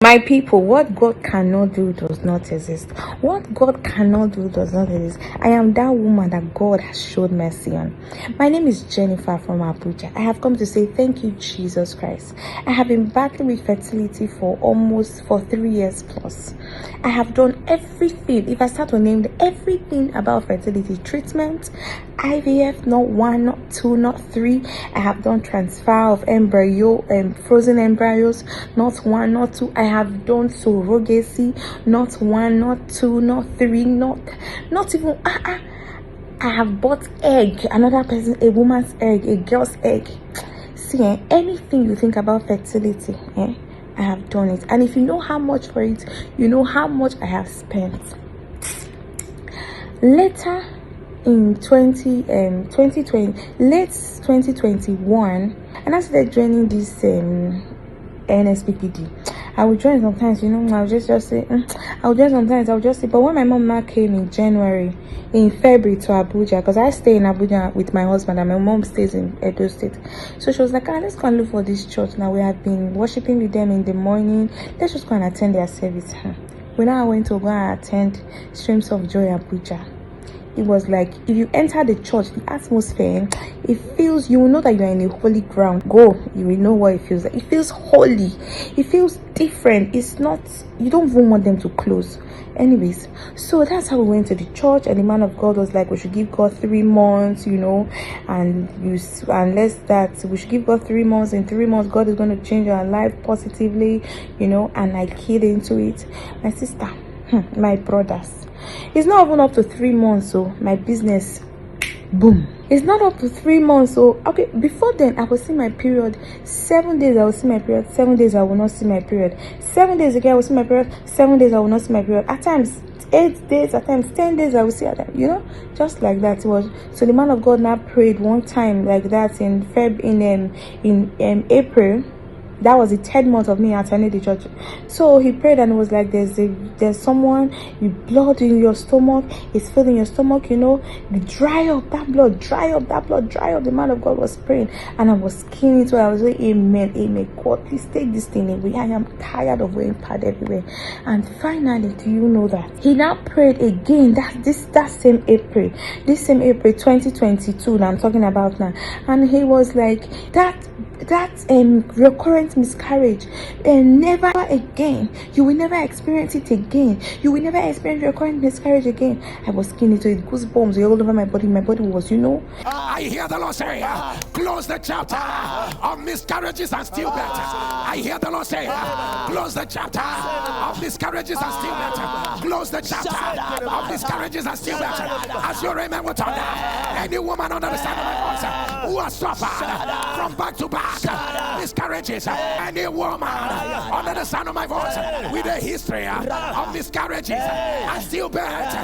My people, what God cannot do does not exist. What God cannot do does not exist. I am that woman that God has showed mercy on. My name is Jennifer from Abuja. I have come to say thank you, Jesus Christ. I have been battling with fertility for 3 years plus. I have done everything. If I start to name everything about fertility treatment, IVF, not 1, not 2, not 3. I have done transfer of embryo and frozen embryos, not 1, not 2. I have done surrogacy, not 1, not 2, not 3, not even I have bought egg, another person, a woman's egg, a girl's egg. See, anything you think about fertility, I have done it. And if you know how much for it, you know how much I have spent. Later in 2020, late 2021, and I started joining this NSPPD. I would join sometimes, I would just say, I would join sometimes, I would just say, but when my mom now came in February to Abuja, because I stay in Abuja with my husband and my mom stays in Edo State. So she was like, let's go and look for this church. Now we have been worshiping with them in the morning. Let's just go and attend their service. When I went to go and attend Streams of Joy Abuja, it was like, if you enter the church, the atmosphere, it feels, you will know that you are in a holy ground. Go, you will know what it feels like. It feels holy. It feels different. It's not, you don't even want them to close. Anyways, so that's how we went to the church, and the man of God was like, we should give God 3 months, we should give God 3 months. In 3 months, God is going to change our life positively, and I keyed into it. My sister, my brothers, it's not even up to 3 months, so my business, boom. It's not up to 3 months, so okay, before then I will see my period 7 days. I will see my period 7 days. I will not see my period 7 days again. I will see my period 7 days. I will not see my period. At times 8 days, at times 10 days. I will see at times, just like that. It was. So the man of God now prayed one time like that in April. That was the 3rd month of me attending the church. So he prayed and it was like, there's someone, you blood in your stomach, it's filling your stomach, you dry up that blood, dry up. The man of God was praying and I was keen into it. I was like, amen, God, please take this thing away. I am tired of wearing pad everywhere. And finally, do you know that he now prayed again? That same April 2022 that I'm talking about now. And he was like, that recurrent miscarriage, and never again, you will never experience it again, you will never experience recurrent miscarriage again. I was skinny, so it goosebumps all over my body was, I hear the Lord say, close the chapter of miscarriages and stillbirth. I hear the Lord say, close the chapter of miscarriages and stillbirth. Close the chapter of miscarriages and stillbirth. As your amen will turn, any woman under the sound of my voice who has suffered from back to back miscarriages, any woman under the sound of my voice with a history of miscarriages and stillbirth,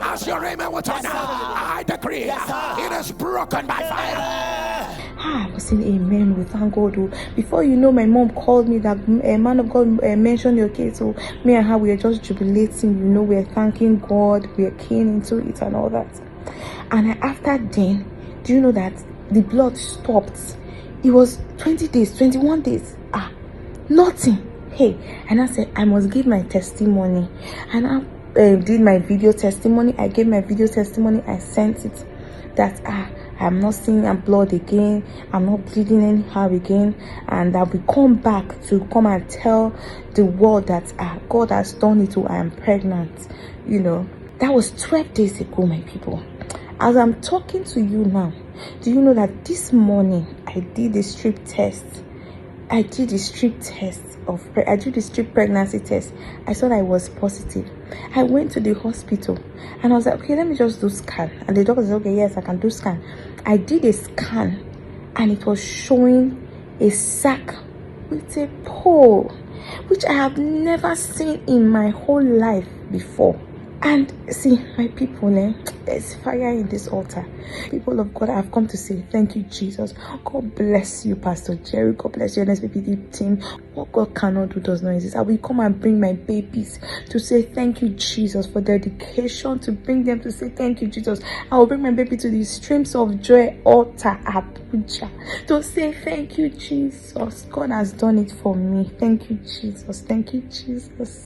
as your amen will turn, I decree it is broken by fire. I was saying amen. We thank God. Before you know, my mom called me that a man of God mentioned your case. So me and her, we are just jubilating. We are thanking God. We are keen into it and all that. And after then, do you know that the blood stopped? It was 20 days, 21 days. Nothing. Hey, and I said I must give my testimony. And I did my video testimony. I gave my video testimony. I sent it that I'm not seeing blood again. I'm not bleeding anyhow again. And I will come back to come and tell the world that God has done it. I am pregnant. That was 12 days ago, my people. As I'm talking to you now, do you know that this morning I did a strip test? I did a strip pregnancy test. I thought I was positive. I went to the hospital and I was like, okay, let me just do scan. And the doctor said, okay, yes, I can do scan. I did a scan and it was showing a sac with a pole, which I have never seen in my whole life before. And see, my people, there's fire in this altar. People of God, I've come to say thank you, Jesus. God bless you, Pastor Jerry. God bless you, NSPPD team. What God cannot do does not exist. I will come and bring my babies to say thank you, Jesus, for dedication, to bring them to say thank you, Jesus. I will bring my baby to the Streams of Joy altar, Abuja, to say thank you, Jesus. God has done it for me. Thank you, Jesus. Thank you, Jesus.